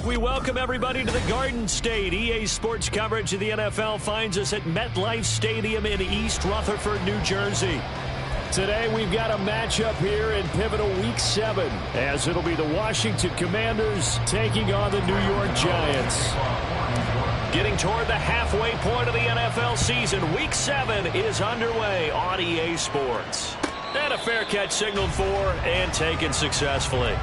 We welcome everybody to the Garden State. EA Sports coverage of the NFL finds us at MetLife Stadium in East Rutherford, New Jersey. Today we've got a matchup here in pivotal Week 7, as it'll be the Washington Commanders taking on the New York Giants. Getting toward the halfway point of the NFL season, Week 7 is underway on EA Sports. And a fair catch signaled for and taken successfully.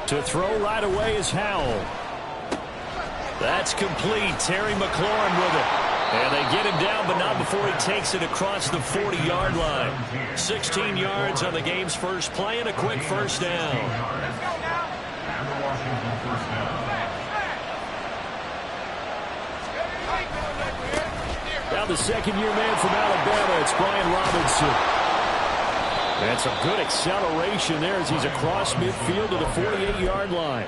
To throw right away is Howell. That's complete. Terry McLaurin with it. And they get him down, but not before he takes it across the 40-yard line. 16 yards on the game's first play and a quick first down. Now the second-year man from Alabama, it's Brian Robinson. And some good acceleration there as he's across midfield to the 48-yard line.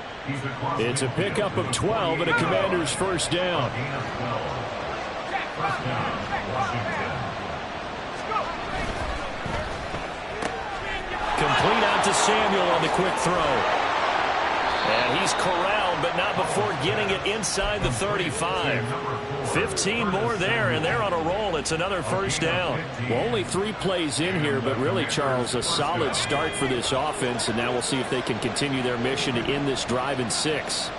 It's a pickup of 12 and a Commander's first down. Complete out to Samuel on the quick throw. And he's corralled, but not before getting it inside the 35. 15 more there, and they're on a roll. It's another first down. Well, only 3 plays in here, but really, Charles, a solid start for this offense, and now we'll see if they can continue their mission to end this drive in 6.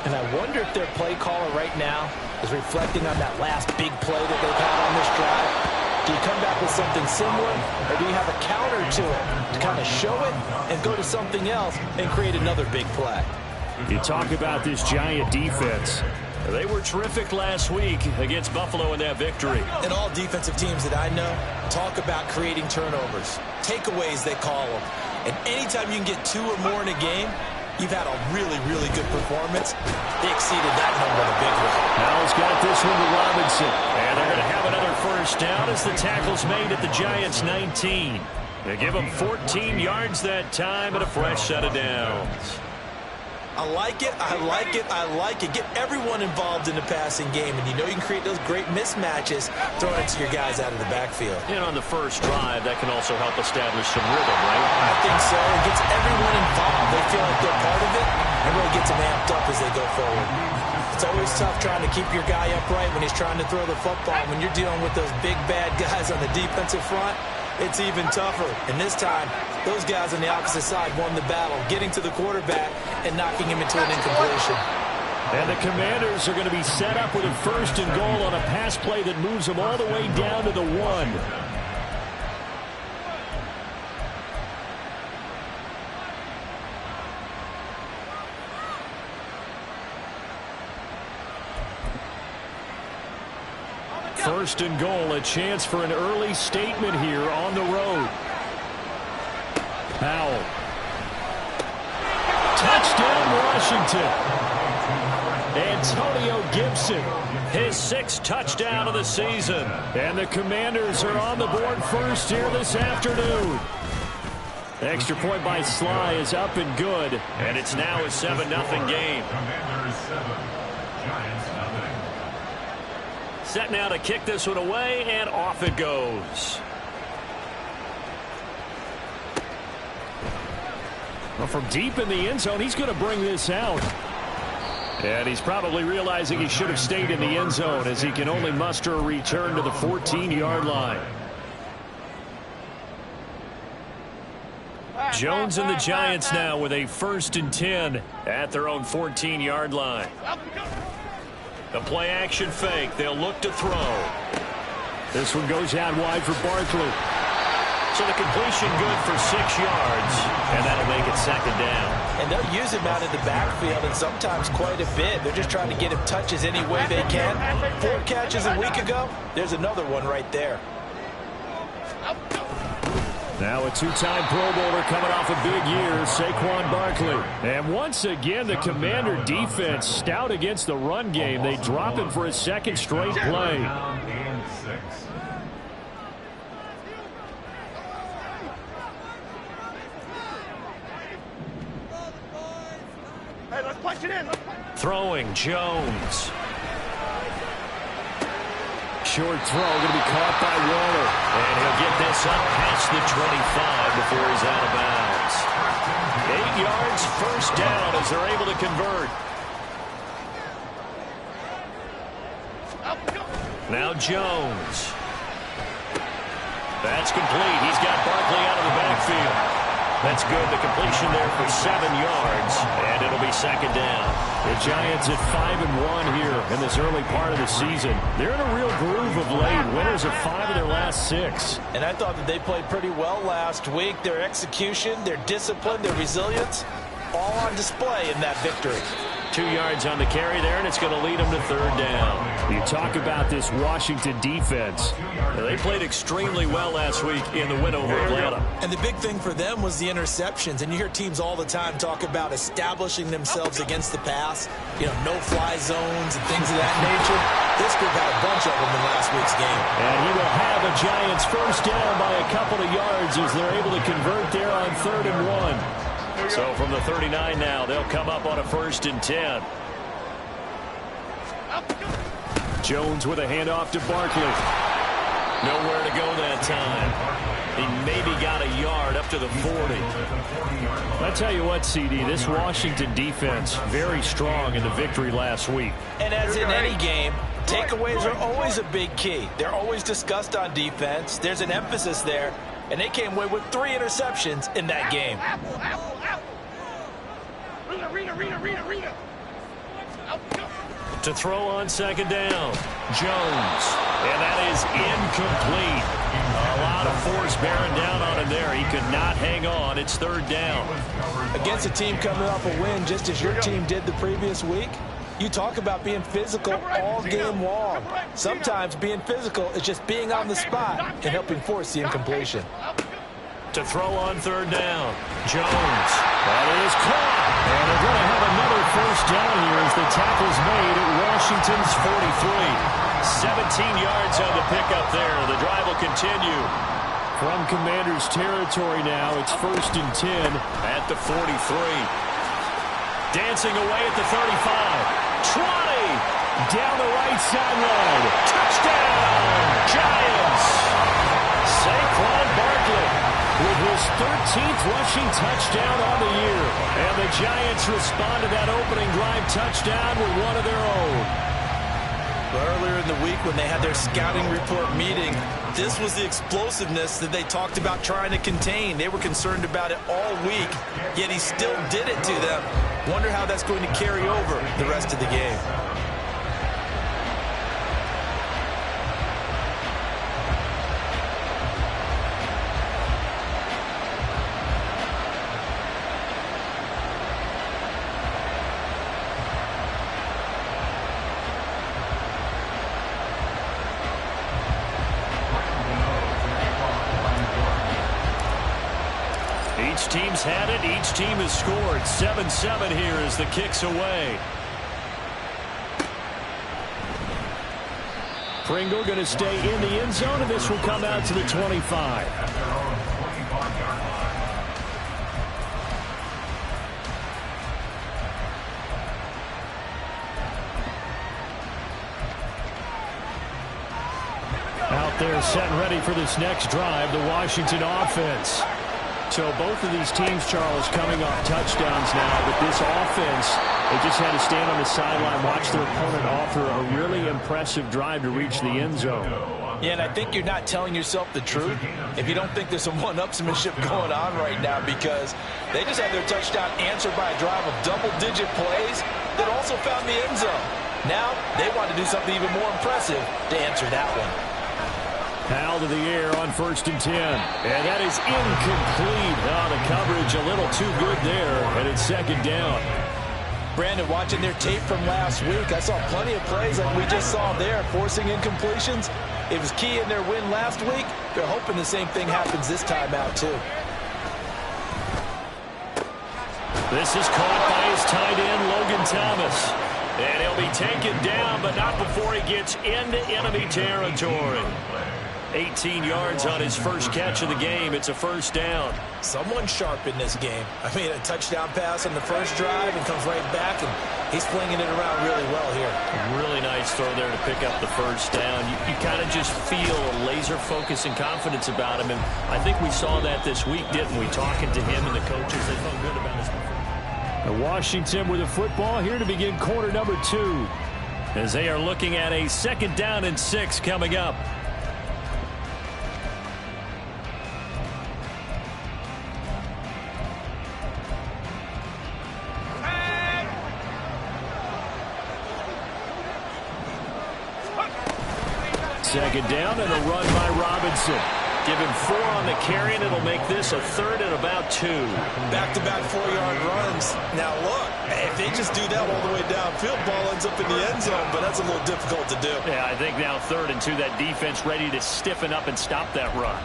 And I wonder if their play caller right now is reflecting on that last big play that they've had on this drive. Do you come back with something similar, or do you have a counter to it to kind of show it and go to something else and create another big play? You talk about this Giant defense. They were terrific last week against Buffalo in that victory. And all defensive teams that I know talk about creating turnovers. Takeaways, they call them. And anytime you can get 2 or more in a game, you've had a really, really good performance. They exceeded that number in a big way. Howell's got this one to Robinson. And they're going to have another first down as the tackle's made at the Giants' 19. They give them 14 yards that time and a fresh set of downs. I like it, I like it, I like it. Get everyone involved in the passing game, and you know you can create those great mismatches throwing it to your guys out of the backfield. And on the first drive, that can also help establish some rhythm, right? I think so. It gets everyone involved. They feel like they're part of it, and really gets them amped up as they go forward. It's always tough trying to keep your guy upright when he's trying to throw the football. When you're dealing with those big, bad guys on the defensive front, it's even tougher. And this time, those guys on the opposite side won the battle, getting to the quarterback and knocking him into an incompletion. And the Commanders are going to be set up with a first and goal on a pass play that moves them all the way down to the 1. First and goal, a chance for an early statement here on the road. Howell. Touchdown, Washington. Antonio Gibson, his 6th touchdown of the season. And the Commanders are on the board first here this afternoon. Extra point by Sly is up and good. And it's now a 7-0 game. Set now to kick this one away, and off it goes. Well, from deep in the end zone, he's going to bring this out. And he's probably realizing he should have stayed in the end zone as he can only muster a return to the 14-yard line. Jones and the Giants now with a 1st and 10 at their own 14-yard line. The play-action fake. They'll look to throw. This one goes out wide for Barkley. So the completion good for 6 yards, and that'll make it 2nd down. And they'll use him out in the backfield, and sometimes quite a bit. They're just trying to get him touches any way they can. 4 catches a week ago. There's another one right there. Now a 2-time Pro Bowler coming off a big year, Saquon Barkley. And once again, the Commander defense stout against the run game. They drop him for a 2nd straight play. Throwing, Jones. Short throw, going to be caught by Waller. And he'll get this up past the 25 before he's out of bounds. 8 yards, first down as they're able to convert. Now Jones. That's complete. He's got Barkley out of the backfield. That's good. The completion there for 7 yards, and it'll be second down. The Giants at 5-1 here in this early part of the season. They're in a real groove of late. Winners of 5 of their last 6. And I thought that they played pretty well last week. Their execution, their discipline, their resilience, all on display in that victory. 2 yards on the carry there, and it's going to lead them to third down. You talk about this Washington defense. They played extremely well last week in the win over Atlanta. And the big thing for them was the interceptions. And you hear teams all the time talk about establishing themselves against the pass, no-fly zones and things of that nature. This group had a bunch of them in last week's game. And he will have a Giants first down by a couple of yards as they're able to convert there on 3rd and 1. So from the 39 now, they'll come up on a 1st and 10. Jones with a handoff to Barkley. Nowhere to go that time. He maybe got a yard up to the 40. I tell you what, CD, this Washington defense, very strong in the victory last week. And as in any game, takeaways are always a big key. They're always discussed on defense. There's an emphasis there. And they came away with 3 interceptions in that game. To throw on second down, Jones. And that is incomplete. A lot of force bearing down on him there. He could not hang on. It's 3rd down. Against a team coming off a win just as your team did the previous week, you talk about being physical all game long. Sometimes being physical is just being on the spot and helping force the incompletion. To throw on 3rd down, Jones. That is caught. And they're going to have another first down here as the tackle's made at Washington's 43. 17 yards on the pickup there. The drive will continue. From Commanders territory now, it's 1st and 10 at the 43. Dancing away at the 35. 20 down the right sideline. Touchdown, Giants. Saquon Barkley with his 13th rushing touchdown on the year. And the Giants respond to that opening drive touchdown with one of their own. Earlier in the week when they had their scouting report meeting, this was the explosiveness that they talked about trying to contain. They were concerned about it all week, yet he still did it to them. Wonder how that's going to carry over the rest of the game. Each team's had it. Each team has scored. 7-7 here as the kick's away. Pringle going to stay in the end zone, and this will come out to the 25. Out there set and ready for this next drive, the Washington offense. So both of these teams, Charles, coming off touchdowns now, but this offense, they just had to stand on the sideline, watch their opponent offer a really impressive drive to reach the end zone. Yeah, and I think you're not telling yourself the truth if you don't think there's some one-upsmanship going on right now, because they just had their touchdown answered by a drive of double-digit plays that also found the end zone. Now they want to do something even more impressive to answer that one. Powell to the air on 1st and 10. And that is incomplete. Oh, the coverage a little too good there, and it's 2nd down. Brandon, watching their tape from last week, I saw plenty of plays like we just saw there, forcing incompletions. It was key in their win last week. They're hoping the same thing happens this time out, too. This is caught by his tight end, Logan Thomas. And he'll be taken down, but not before he gets into enemy territory. 18 yards on his first catch of the game. It's a first down. Someone sharp in this game. I mean, a touchdown pass on the first drive and comes right back and He's flinging it around really well here. Really nice throw there to pick up the first down. You kind of just feel a laser focus and confidence about him, and I think we saw that this week, didn't we? Talking to him and the coaches, they felt good about his performance. Washington with the football here to begin quarter number 2, as they are looking at a 2nd down and 6 coming up. Second down and a run by Robinson. Give him 4 on the carry, and it'll make this a 3rd and about 2. Back-to-back 4-yard runs. Now, look, if they just do that all the way downfield, ball ends up in the end zone, but that's a little difficult to do. Yeah, I think now 3rd and 2, that defense ready to stiffen up and stop that run.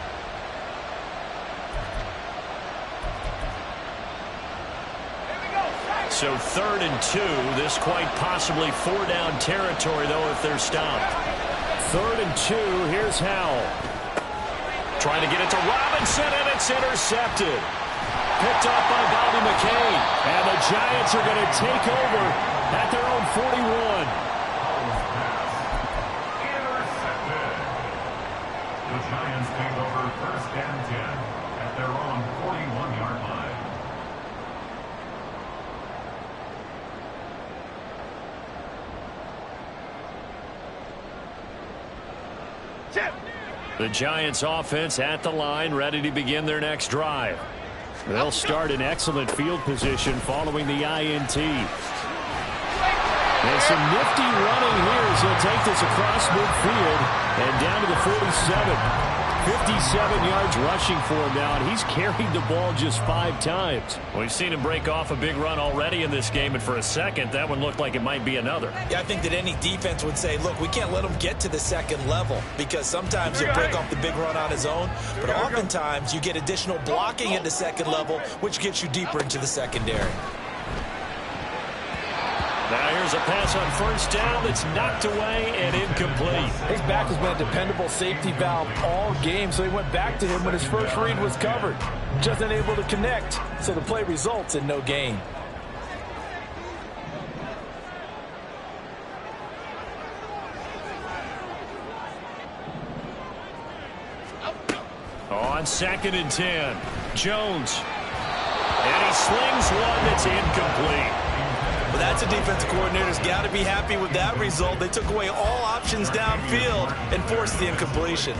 So 3rd and 2, this quite possibly 4-down territory, though, if they're stopped. 3rd and 2, here's Howell. Trying to get it to Robinson, and it's intercepted. Picked off by Bobby McCain. And the Giants are going to take over at their own 41. Intercepted. The Giants take over 1st and 10 at their own 41-yard line. The Giants offense at the line, ready to begin their next drive. They'll start in excellent field position following the INT. And some nifty running here as he'll take this across midfield and down to the 47. 57 yards rushing for him now, and he's carried the ball just 5 times. We've seen him break off a big run already in this game, and for a second, that one looked like it might be another. Yeah, I think that any defense would say, look, we can't let him get to the 2nd level, because sometimes he'll break off the big run on his own, but oftentimes you get additional blocking at the 2nd level, which gets you deeper into the secondary. Now here's a pass on 1st down that's knocked away and incomplete. His back has been a dependable safety valve all game, so he went back to him when his first read was covered. Just unable to connect, so the play results in no gain. On 2nd and 10, Jones. And he slings one that's incomplete. Well, that's a defensive coordinator's got to be happy with that result. They took away all options downfield and forced the incompletion.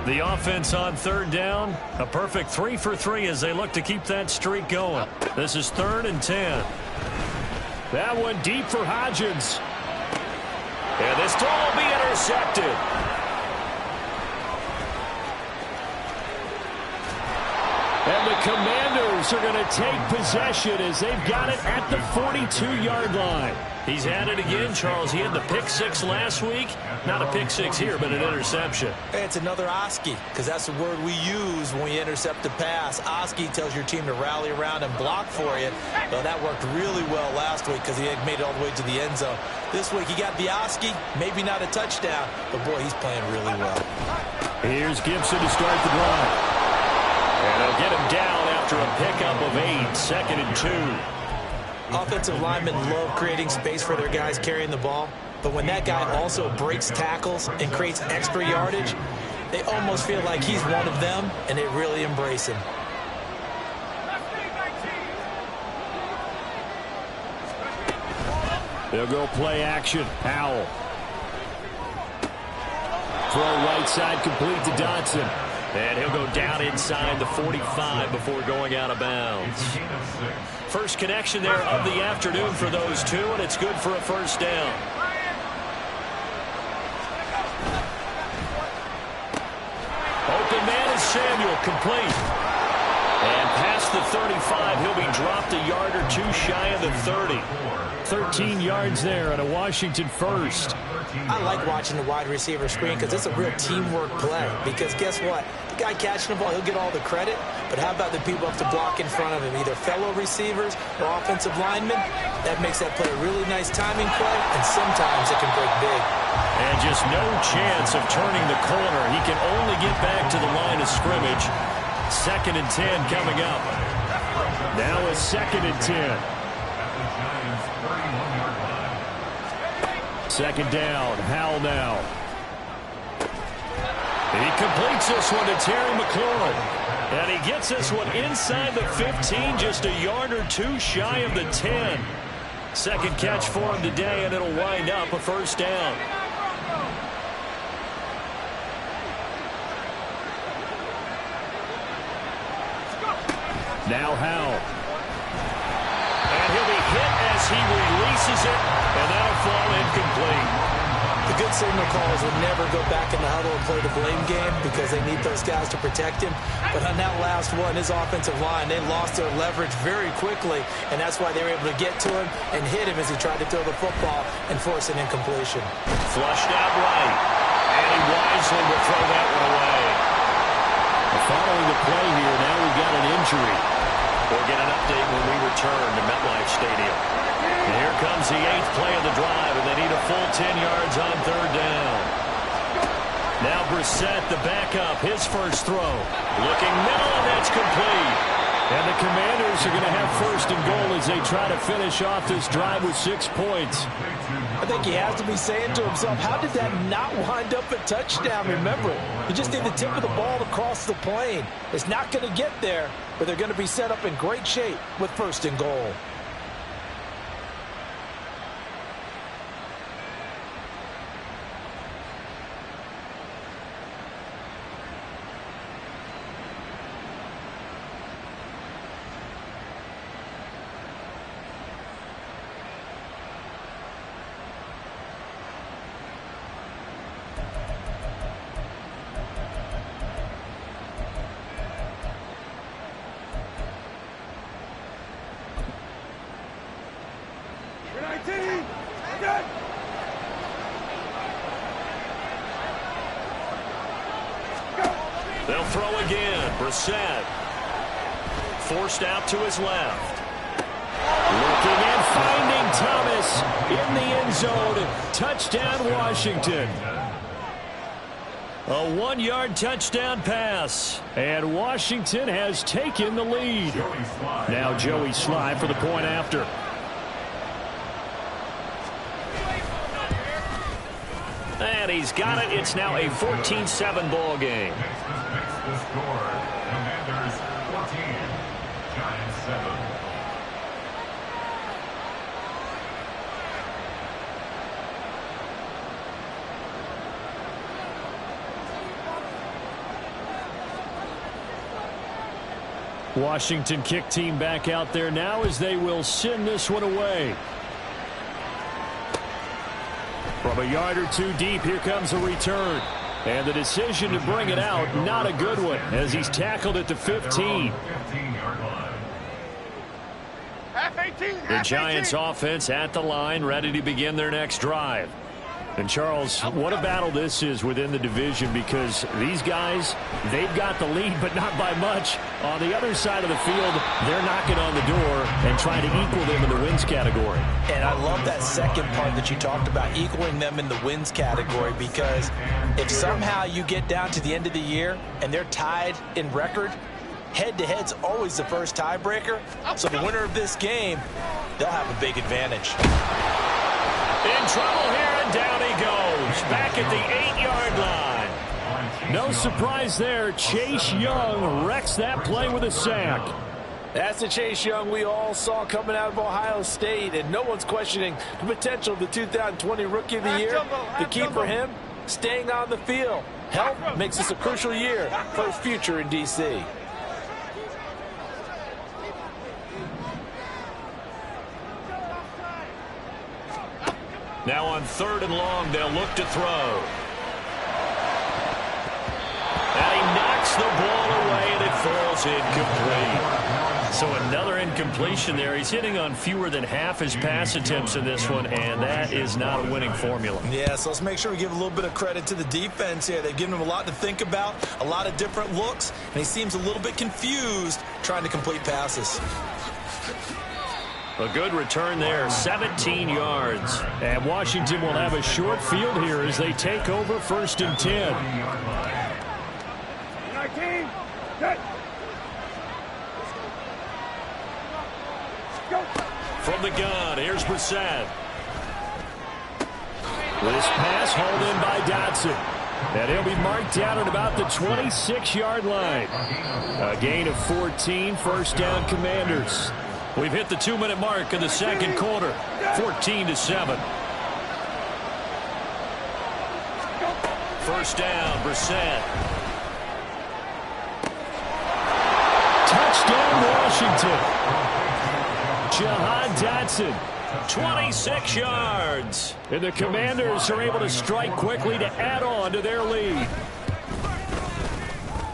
The offense on 3rd down, a perfect 3 for 3 as they look to keep that streak going. This is 3rd and 10. That one deep for Hodgins. And this throw will be intercepted. And the Commanders are going to take possession as they've got it at the 42-yard line. He's had it again, Charles. He had the pick 6 last week. Not a pick 6 here, but an interception. Hey, it's another Oski, because that's the word we use when we intercept the pass. Oski tells your team to rally around and block for you. Well, that worked really well last week because he had made it all the way to the end zone. This week he got the Oski, maybe not a touchdown, but boy, he's playing really well. Here's Gibson to start the drive. And they'll get him down after a pickup of 8, 2nd and 2. Offensive linemen love creating space for their guys carrying the ball, but when that guy also breaks tackles and creates extra yardage, they almost feel like he's one of them, and they really embrace him. They'll go play action. Howell. Throw right side complete to Dotson. And he'll go down inside the 45 before going out of bounds. First connection there of the afternoon for those two, and it's good for a 1st down. Open man is Samuel, complete. And past the 35, he'll be dropped a yard or 2 shy of the 30. 13 yards there on a Washington 1st. I like watching the wide receiver screen because it's a real teamwork play. Because guess what? The guy catching the ball, he'll get all the credit. But how about the people up to block in front of him? Either fellow receivers or offensive linemen. That makes that play a really nice timing play, and sometimes it can break big. And just no chance of turning the corner. He can only get back to the line of scrimmage. 2nd and 10 coming up. Now a 2nd and 10. Giants' 31-yard line. Second down, Howell now. He completes this one to Terry McLaurin. And he gets this one inside the 15, just a yard or two shy of the 10. Second catch for him today, and it'll wind up a first down. Now Howell. And he'll be hit as he releases it, and that'll fall incomplete. The good signal calls would never go back in the huddle and play the blame game because they need those guys to protect him. But on that last one, his offensive line, they lost their leverage very quickly, and that's why they were able to get to him and hit him as he tried to throw the football and force an incompletion. Flushed out right, and he wisely will throw that one away. Following the play here, now we've got an injury. We'll get an update when we return to MetLife Stadium. And here comes the 8th play of the drive, and they need a full 10 yards on third down. Now Brissett, the backup, his first throw. Looking middle, and that's complete. And the Commanders are going to have first and goal as they try to finish off this drive with 6 points. I think he has to be saying to himself, how did that not wind up a touchdown? Remember, you just need the tip of the ball to cross the plane. It's not going to get there, but they're going to be set up in great shape with first and goal. They'll throw again. Brissett forced out to his left. Looking and finding Thomas in the end zone. Touchdown, Washington. A 1-yard touchdown pass. And Washington has taken the lead. Now Joey Sly for the point after. And he's got it. It's now a 14-7 ball game. Makes the score. Commanders 14, Giants 7. Washington kick team back out there now as they will send this one away. From a yard or two deep, here comes a return. And the decision to bring it out, not a good one, as he's tackled at the 15. The Giants offense at the line, ready to begin their next drive. And Charles, what a battle this is within the division, because these guys, they've got the lead, but not by much. On the other side of the field, they're knocking on the door and trying to equal them in the wins category. And I love that second part that you talked about, equaling them in the wins category, because if somehow you get down to the end of the year and they're tied in record, head-to-head's always the first tiebreaker. So the winner of this game, they'll have a big advantage. In trouble here, and down he goes. Back at the 8-yard line. No surprise there. Chase Young wrecks that play with a sack. That's the Chase Young we all saw coming out of Ohio State, and no one's questioning the potential of the 2020 Rookie of the Year. The key for him, staying on the field. Health makes this a crucial year for his future in D.C. Now on 3rd and long, they'll look to throw. And he knocks the ball away, and it falls incomplete. So another incompletion there. He's hitting on fewer than half his pass attempts in this one, and that is not a winning formula. Yeah, so let's make sure we give a little bit of credit to the defense here. They've given him a lot to think about, a lot of different looks, and he seems a little bit confused trying to complete passes. A good return there, 17 yards. And Washington will have a short field here as they take over 1st and 10. 19, good. From the gun, here's Brissett. This pass hauled in by Dotson. And he'll be marked down at about the 26-yard line. A gain of 14, first down Commanders. We've hit the 2-minute mark in the second quarter, 14-7. First down, Brissett. Touchdown, Washington. Jahan Dotson, 26 yards. And the Commanders are able to strike quickly to add on to their lead.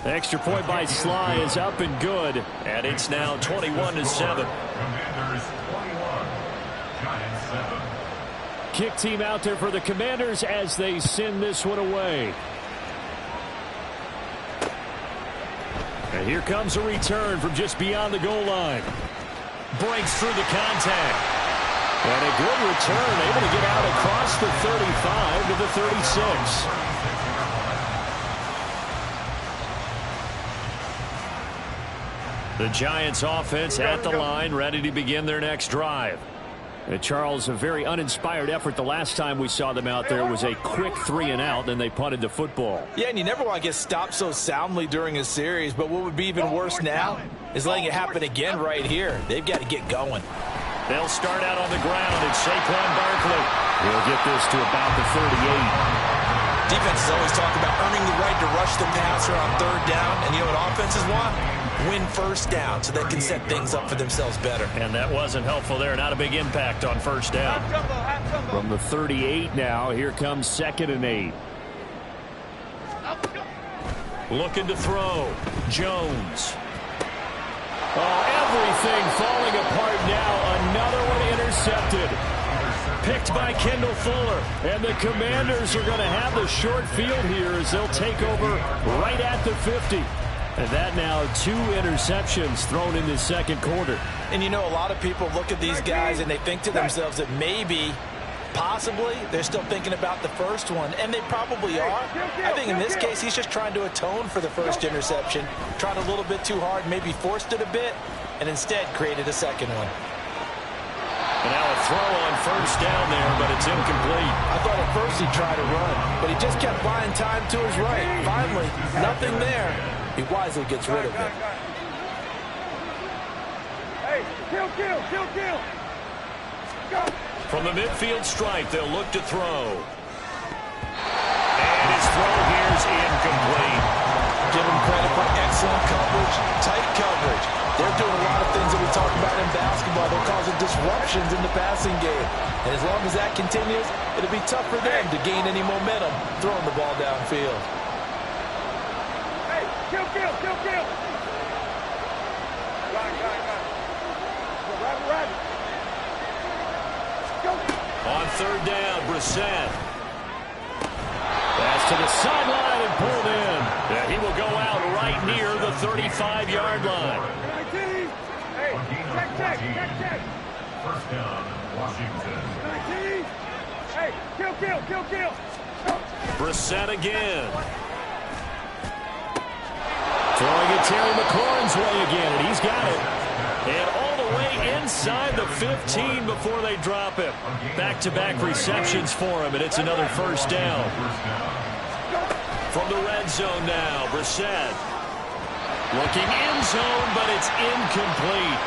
The extra point by Sly is up and good. And it's now 21-7. Commanders 21, Giants 7. Kick team out there for the Commanders as they send this one away. And here comes a return from just beyond the goal line. Breaks through the contact. And a good return, able to get out across the 35 to the 36. The Giants offense at the line, ready to begin their next drive. And Charles, a very uninspired effort. The last time we saw them out there was a quick 3-and-out, then they punted the football. Yeah, and you never want to get stopped so soundly during a series, but what would be even worse now is letting it happen again right here. They've got to get going. They'll start out on the ground, and Saquon Barkley will get this to about the 38. Defenses always talk about earning the right to rush the passer on third down, and you know what offenses want? Win first down so they can set things up for themselves better. And that wasn't helpful there. Not a big impact on first down. From the 38 now, here comes 2nd and 8. Looking to throw. Jones. Oh, everything falling apart now. Another one intercepted. Picked by Kendall Fuller. And the Commanders are going to have the short field here as they'll take over right at the 50. And that now 2 interceptions thrown in the second quarter. And you know, a lot of people look at these guys and they think to themselves that maybe, possibly, they're still thinking about the first one. And they probably are. I think in this case, he's just trying to atone for the first interception. Tried a little bit too hard, maybe forced it a bit, and instead created a second one. And now a throw on first down there, but it's incomplete. I thought at first he tried to run, but he just kept buying time to his right. Finally, nothing there. He wisely gets rid of it. Hey, kill. Go. From the midfield stripe, they'll look to throw. And his throw here is incomplete. Give him credit for excellent coverage, tight coverage. They're doing a lot of things that we talk about in basketball. They're causing disruptions in the passing game. And as long as that continues, it'll be tough for them to gain any momentum throwing the ball downfield. Hey, kill. Rabbit. Go. On third down, Brissett. Pass to the sideline and pulled in. Yeah, he will go out right near the 35-yard line. Hey, check. First down, Washington. Hey, kill. Brissett again. Throwing it Terry McLaurin's way again, and he's got it. And all the way inside the 15 before they drop him. Back-to-back receptions for him, and it's another first down. From the red zone now, Brissett. Looking end zone, but it's incomplete.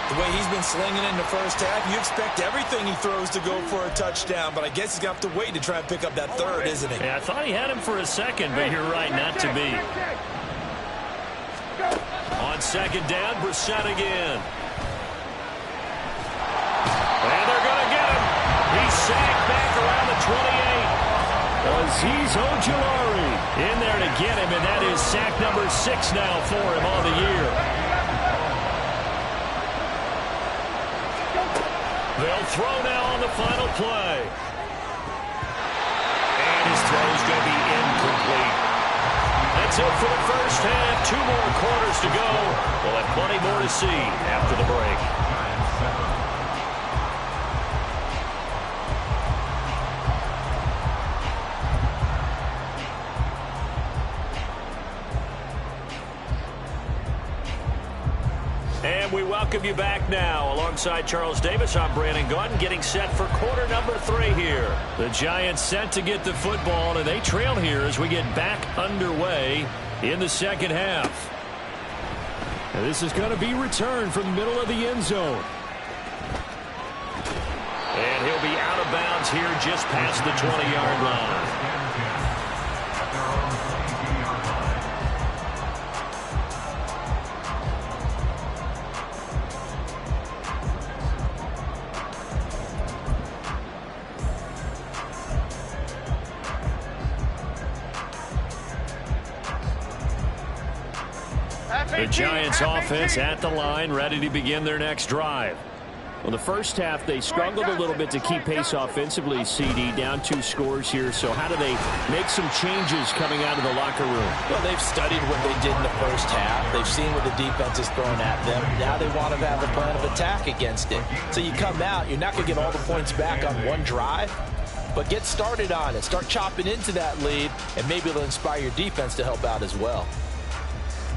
The way he's been slinging in the first half, you expect everything he throws to go for a touchdown, but I guess he's going to have to wait to try and pick up that third, isn't he? Yeah, I thought he had him for a second, but you're right, not to be. On second down, Brissett again. And they're going to get him. He's sacked back around the 28. Azeez Ojulari in there to get him, and that is sack number 6 now for him on the year. They'll throw now on the final play. And his throw's going to be incomplete. That's it for the first half. 2 more quarters to go. We'll have plenty more to see after the break. And we welcome you back now. Alongside Charles Davis, I'm Brandon Gaudin, getting set for quarter number 3 here. The Giants set to get the football, and they trail here as we get back underway in the second half. And this is going to be returned from the middle of the end zone. And he'll be out of bounds here just past the 20-yard line. The Giants offense at the line, ready to begin their next drive. Well, the first half, they struggled a little bit to keep pace offensively, CD, down 2 scores here. So how do they make some changes coming out of the locker room? Well, they've studied what they did in the first half. They've seen what the defense has thrown at them. Now they want to have a plan of attack against it. So you come out, you're not going to get all the points back on one drive, but get started on it. Start chopping into that lead, and maybe it'll inspire your defense to help out as well.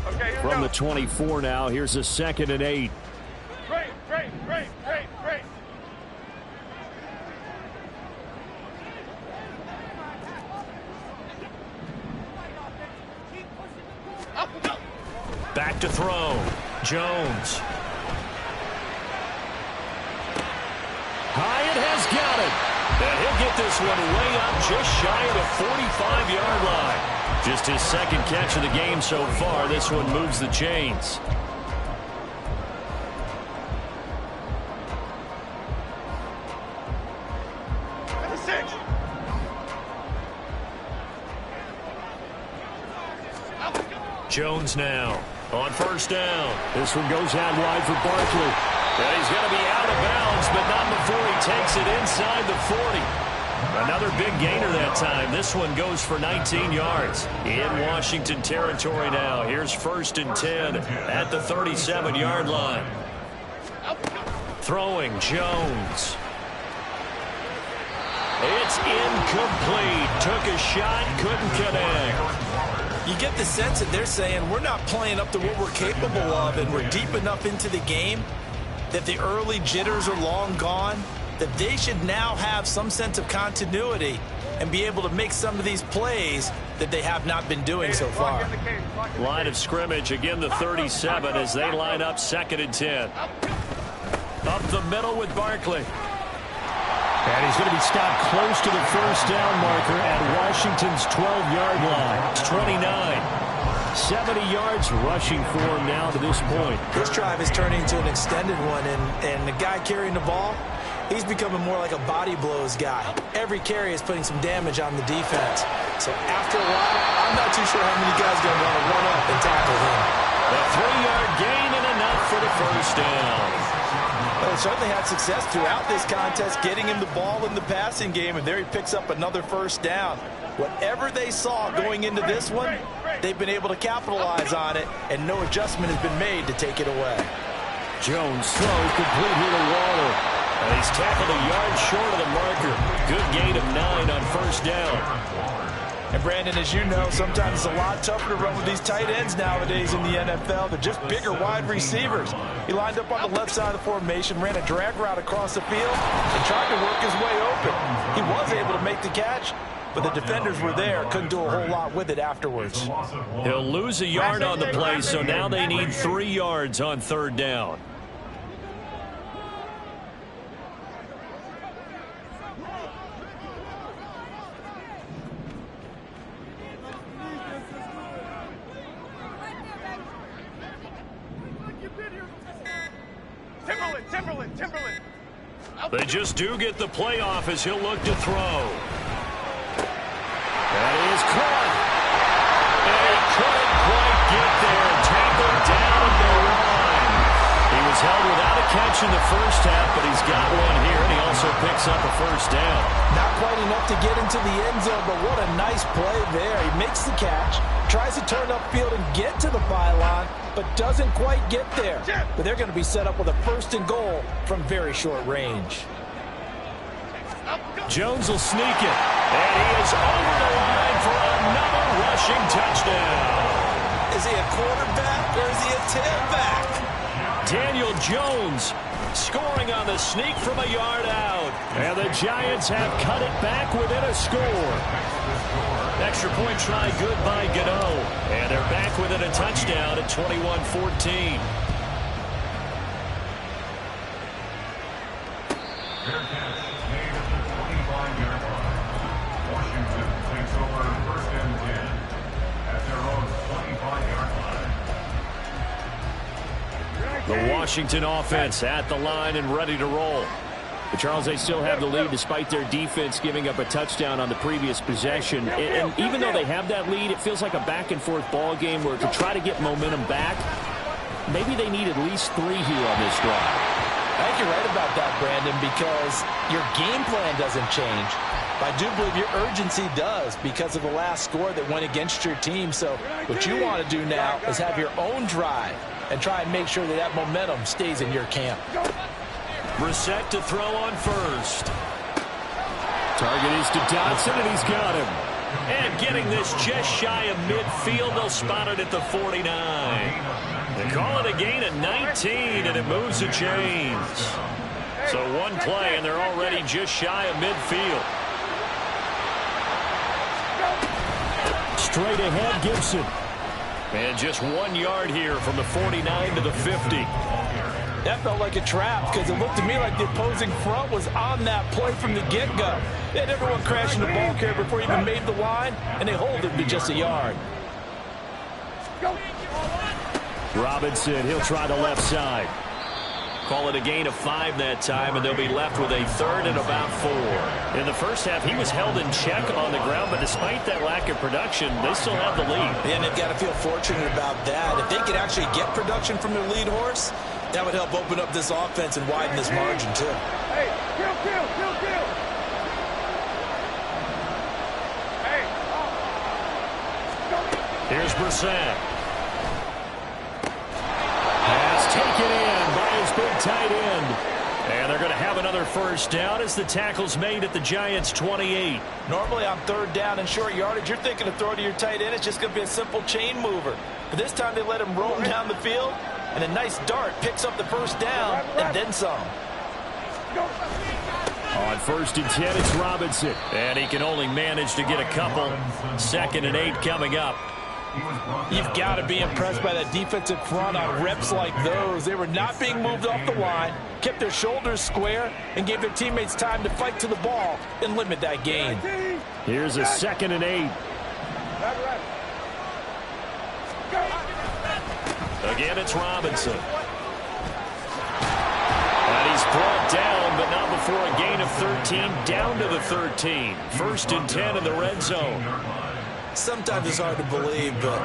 Okay, From the 24 now, here's a 2nd and 8. Great. Back to throw. Jones. Hyatt has got it. And he'll get this one way up just shy of the 45-yard line. Just his 2nd catch of the game so far. This one moves the chains. Jones now on 1st down. This one goes out wide for Barkley. And he's going to be out of bounds, but not before he takes it inside the 40. Another big gainer that time. This one goes for 19 yards. In Washington territory now. Here's 1st and 10 at the 37-yard line. Throwing Jones. It's incomplete. Took a shot, couldn't connect. You get the sense that they're saying we're not playing up to what we're capable of, and we're deep enough into the game that the early jitters are long gone, that they should now have some sense of continuity and be able to make some of these plays that they have not been doing so far. Line of scrimmage, again the 37 as they line up 2nd and 10. Up the middle with Barkley. And he's going to be stopped close to the 1st down marker at Washington's 12-yard line. It's 29. 70 yards rushing for him now to this point. This drive is turning into an extended one, and the guy carrying the ball, he's becoming more like a body blows guy. Every carry is putting some damage on the defense. So after a while, I'm not too sure how many guys are going to want to run up and tackle him. A 3-yard gain and enough for the 1st down. Well, they certainly had success throughout this contest, getting him the ball in the passing game, and there he picks up another 1st down. Whatever they saw going into this one, they've been able to capitalize on it, and no adjustment has been made to take it away. Jones throws complete here to Waller. And he's tackled a yard short of the marker. Good gain of 9 on 1st down. And, Brandon, as you know, sometimes it's a lot tougher to run with these tight ends nowadays in the NFL. They're just bigger wide receivers. He lined up on the left side of the formation, ran a drag route across the field, and tried to work his way open. He was able to make the catch, but the defenders were there, couldn't do a whole lot with it afterwards. He'll lose a yard on the play, so now they need 3 yards on 3rd down. Timberland. They just do get the play off as he'll look to throw. That is caught. And he couldn't quite get there. Tackled down at the line. He was held without a catch in the first half, but he's got one here, and he also picks up a 1st down. Not quite enough to get into the end zone, but what a nice play there. He makes the catch, tries to turn upfield and get to the pylon, but doesn't quite get there. But they're going to be set up with a 1st and goal from very short range. Jones will sneak it, and he is over the line for another rushing touchdown. Is he a quarterback or is he a tailback? Daniel Jones scoring on the sneak from a yard out. And the Giants have cut it back within a score. Extra point try good by Gano. And they're back within a touchdown at 21-14. Fair catch made at the 25-yard line. Washington takes over first and 10 at their own 25-yard line. The Washington offense at the line and ready to roll. But Charles, they still have the lead despite their defense giving up a touchdown on the previous possession. And even though they have that lead, it feels like a back-and-forth ball game where to try to get momentum back, maybe they need at least 3 here on this drive. I think you're right about that, Brandon, because your game plan doesn't change. But I do believe your urgency does because of the last score that went against your team. So what you want to do now is have your own drive and try and make sure that that momentum stays in your camp. Brissett to throw on first. Target is to Dotson, and he's got him. And getting this just shy of midfield, they'll spot it at the 49. They call it a gain of 19, and it moves the chains. So one play, and they're already just shy of midfield. Straight ahead, Gibson. And just 1 yard here from the 49 to the 50. That felt like a trap because it looked to me like the opposing front was on that play from the get-go. They had everyone crashing the ball carrier before he even made the line, and they hold it to just a yard. Robinson, he'll try the left side. Call it a gain of 5 that time, and they'll be left with a 3rd and about 4. In the first half, he was held in check on the ground, but despite that lack of production, they still have the lead. And they've got to feel fortunate about that. If they could actually get production from their lead horse, that would help open up this offense and widen this margin, too. Hey, kill. Hey. Here's Brissett. Pass taken in by his big tight end. And they're going to have another first down as the tackle's made at the Giants' 28. Normally on 3rd down and short yardage, you're thinking to throw to your tight end. It's just going to be a simple chain mover. But this time they let him roam down the field, and a nice dart picks up the first down and then some. On 1st and 10, it's Robinson. And he can only manage to get a couple. 2nd and 8 coming up. You've got to be impressed by that defensive front on reps like those. They were not being moved off the line, kept their shoulders square, and gave their teammates time to fight to the ball and limit that gain. Here's a 2nd and 8. Again, it's Robinson. And he's brought down, but not before a gain of 13, down to the 13. 1st and 10 in the red zone. Sometimes it's hard to believe, but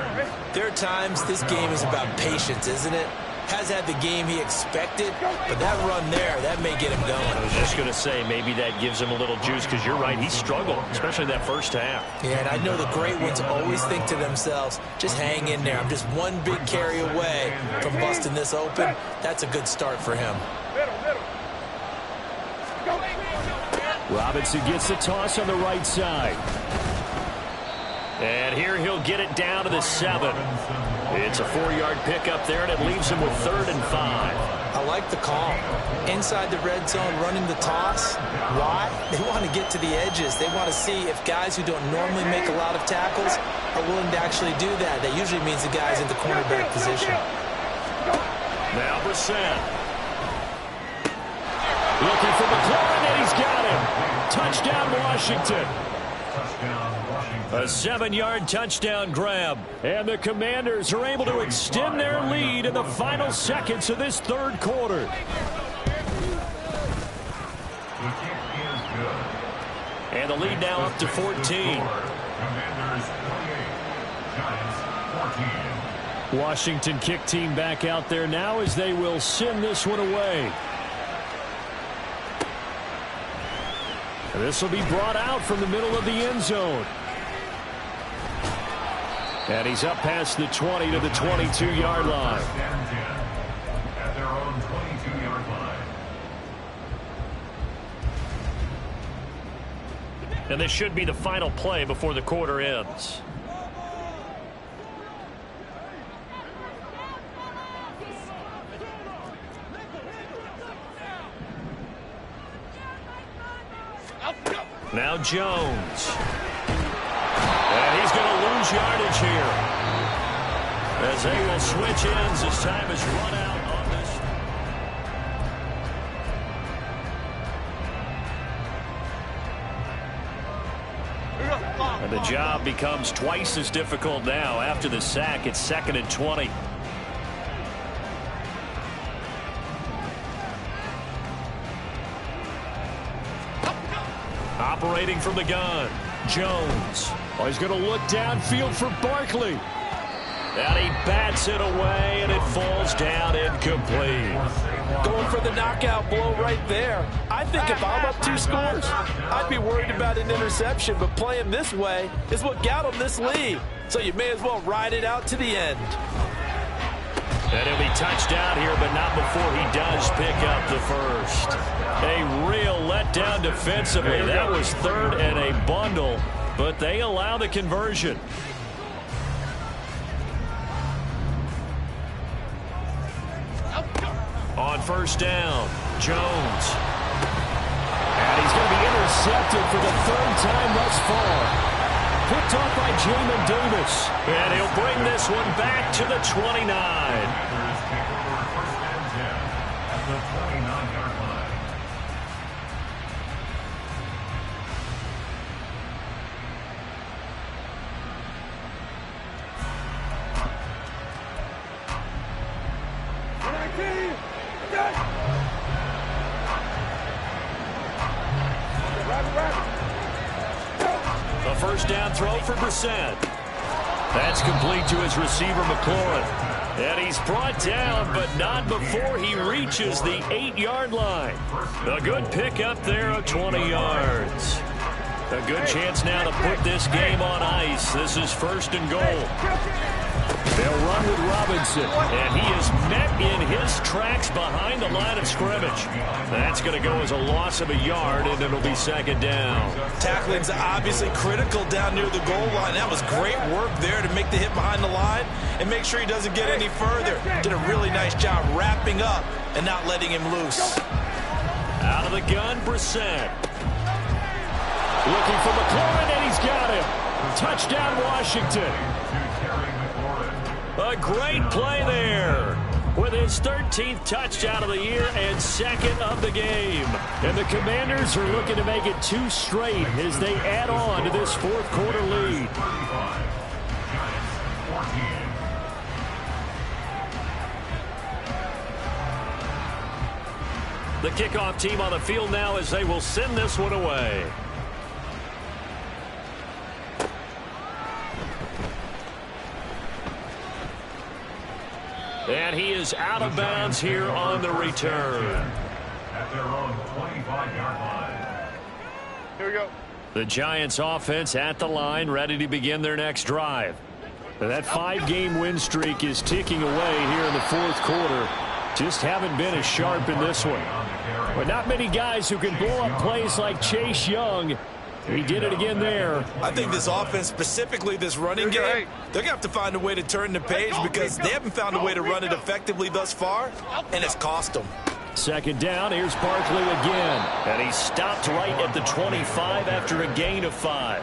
there are times this game is about patience, isn't it? Has had the game he expected, but that run there, that may get him going. I was just going to say, maybe that gives him a little juice, because you're right, he struggled, especially that first half. Yeah, and I know the great ones always think to themselves, just hang in there. I'm just one big carry away from busting this open. That's a good start for him. Robinson gets the toss on the right side. And here he'll get it down to the 7. It's a 4-yard pickup there, and it leaves him with 3rd and 5. I like the call. Inside the red zone, running the toss. Why? They want to get to the edges. They want to see if guys who don't normally make a lot of tackles are willing to actually do that. That usually means the guy's in the cornerback position. Now Brissett. Looking for McLaurin, and he's got him. Touchdown, Washington. A 7-yard touchdown grab. And the Commanders are able to extend their lead in the final seconds of this 3rd quarter. And the lead now up to 14. Commanders 28, Giants 14. Washington kick team back out there now as they will send this one away. And this will be brought out from the middle of the end zone. And he's up past the 20 to the 22-yard line. At their own 22-yard line. And this should be the final play before the quarter ends. Now Jones. And he's going to lose yardage here, as they will switch ends as time is run out on this. And the job becomes twice as difficult now. After the sack, it's 2nd and 20. Operating from the gun, Jones. Oh, he's going to look downfield for Barkley. And he bats it away, and it falls down incomplete. Going for the knockout blow right there. I think if I'm up 2 scores, I'd be worried about an interception, but playing this way is what got him this lead. So you may as well ride it out to the end. And he'll be touched down here, but not before he does pick up the first. A real letdown defensively. That was 3rd and a bundle, but they allow the conversion. On 1st down, Jones. And he's going to be intercepted for the 3rd time thus far. Picked off by Jamin Davis. And he'll bring this one back to the 29. A 1st down throw for Brissett. That's complete to his receiver, McLaurin. And he's brought down, but not before he reaches the 8-yard line. A good pickup there of 20 yards. A good chance now to put this game on ice. This is 1st and goal. They'll run with Robinson, and he is met in his tracks behind the line of scrimmage. That's going to go as a loss of a yard, and it'll be 2nd down. Tackling's obviously critical down near the goal line. That was great work there to make the hit behind the line and make sure he doesn't get any further. Did a really nice job wrapping up and not letting him loose. Out of the gun, Brissett. Looking for McLaurin, and he's got him. Touchdown, Washington. A great play there with his 13th touchdown of the year and 2nd of the game. And the Commanders are looking to make it 2 straight as they add on to this 4th quarter lead. The kickoff team on the field now as they will send this one away. And he is out of bounds here on the return. At their own 25-yard line. Here we go. The Giants offense at the line, ready to begin their next drive. That 5-game win streak is ticking away here in the 4th quarter. Just haven't been as sharp in this one. But not many guys who can blow up plays like Chase Young. He did it again there. I think this offense, specifically this running game, they're going to have to find a way to turn the page because they haven't found a way to run it effectively thus far, and it's cost them. 2nd down, here's Barkley again. And he stopped right at the 25 after a gain of 5.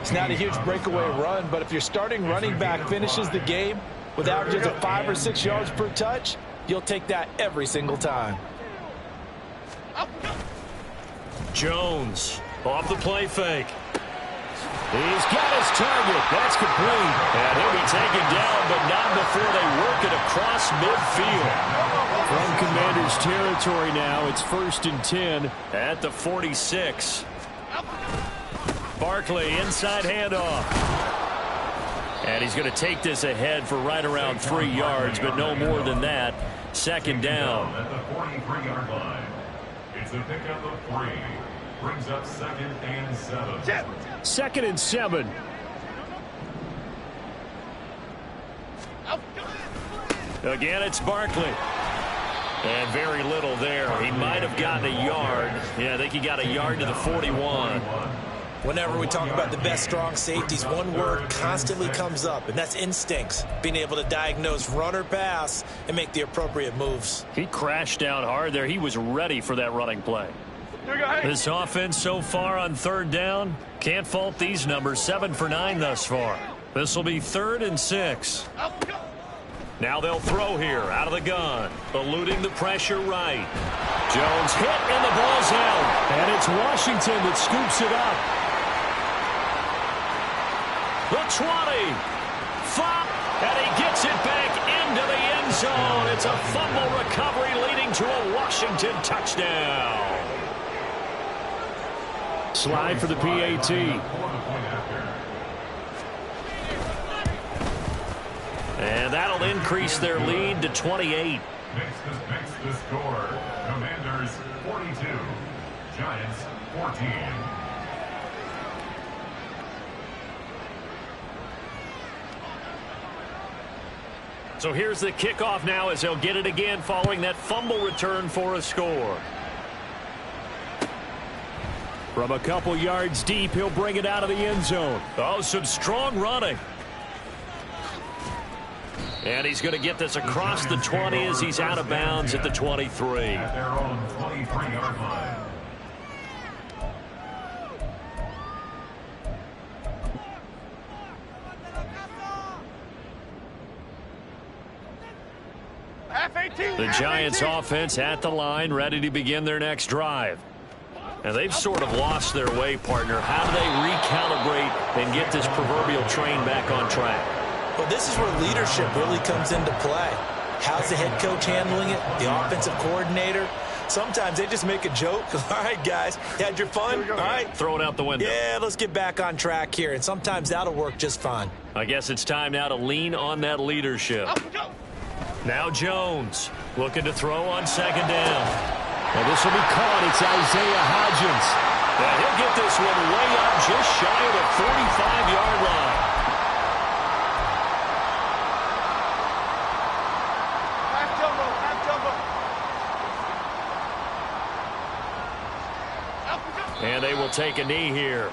It's not a huge breakaway run, but if your starting running back finishes the game with averages of 5 or 6 yards per touch, you'll take that every single time. Jones off the play fake. He's got his target. That's complete. And he'll be taken down, but not before they work it across midfield. From Commanders territory now, it's 1st and 10 at the 46. Barkley, inside handoff. And he's going to take this ahead for right around 3 yards, but no more than that. 2nd down. At the 43-yard line. It's a pickup of 3. Brings up 2nd and 7. 2nd and 7. Again, it's Barkley. And very little there. He might have gotten a yard. Yeah, I think he got a yard to the 41. Whenever we talk about the best strong safeties, one word constantly comes up, and that's instincts. Being able to diagnose run or pass and make the appropriate moves. He crashed down hard there. He was ready for that running play. Here we go. Hey. This offense so far on third down, can't fault these numbers. 7 for 9 thus far. This will be 3rd and 6. Now they'll throw here out of the gun. Eluding the pressure right. Jones hit and the ball's out. And it's Washington that scoops it up. The 20. Flop. And he gets it back into the end zone. It's a fumble recovery leading to a Washington touchdown. Slide for the PAT. And that'll increase their lead to 28. Makes the score. Commanders 42. Giants 14. So here's the kickoff now as they'll get it again following that fumble return for a score. From a couple yards deep, he'll bring it out of the end zone. Oh, some strong running. And he's going to get this across the 20 as he's out of bounds at the 23. At their own 23-yard line. The Giants offense at the line, ready to begin their next drive. And they've sort of lost their way, partner. How do they recalibrate and get this proverbial train back on track? Well, this is where leadership really comes into play. How's the head coach handling it? The offensive coordinator? Sometimes they just make a joke. All right, guys, you had your fun? All right. Throw it out the window. Yeah, let's get back on track here. And sometimes that'll work just fine. I guess it's time now to lean on that leadership. Now Jones looking to throw on second down. And this will be caught. It's Isaiah Hodgins. And he'll get this one way up just shy of the 45-yard line. And they will take a knee here.